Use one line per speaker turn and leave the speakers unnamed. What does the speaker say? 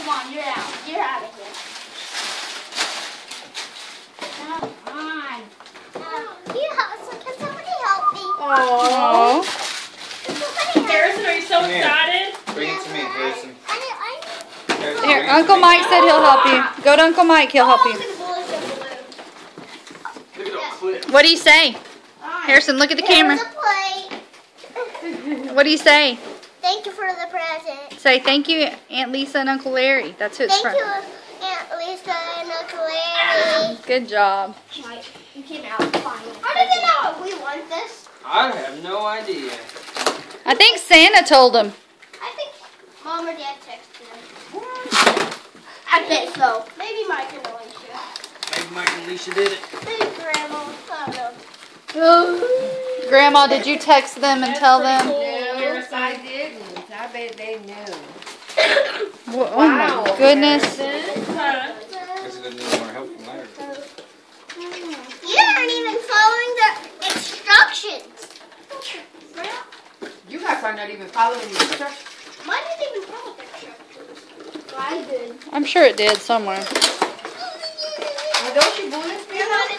Come on, you're out. You're out of here. Come on.
Can somebody help me?
Oh.
Harrison, are you so excited?
Bring it to me, Harrison. Harrison,
Here,
bring it
Uncle
to me.
Mike said he'll help you. Go to Uncle Mike, he'll help you.
Look at that clip.
What do you say? Harrison, look at the camera.
Here's a plate.
What do you say?
Thank you for the present.
Say thank you, Aunt Lisa and Uncle Larry. That's who it's
Thank
from.
you, Aunt Lisa and Uncle Larry.
Good job.
You came out fine. How did they know if we want this?
I have no idea.
I think Santa told him.
I think Mom or Dad texted him. I bet so. Maybe Mike and Alicia.
Maybe Mike and Alicia did it.
Maybe Grandma. I don't know.
Grandma, did you text them and tell them?
Yes,
I didn't. I bet they knew.
Oh my goodness.
Guess it doesn't need more help from Larry.
You aren't even following the instructions.
You guys are not even following the instructions.
Mine didn't even follow the instructions. I did.
I'm sure it did somewhere.
Are those your bullets?
You're not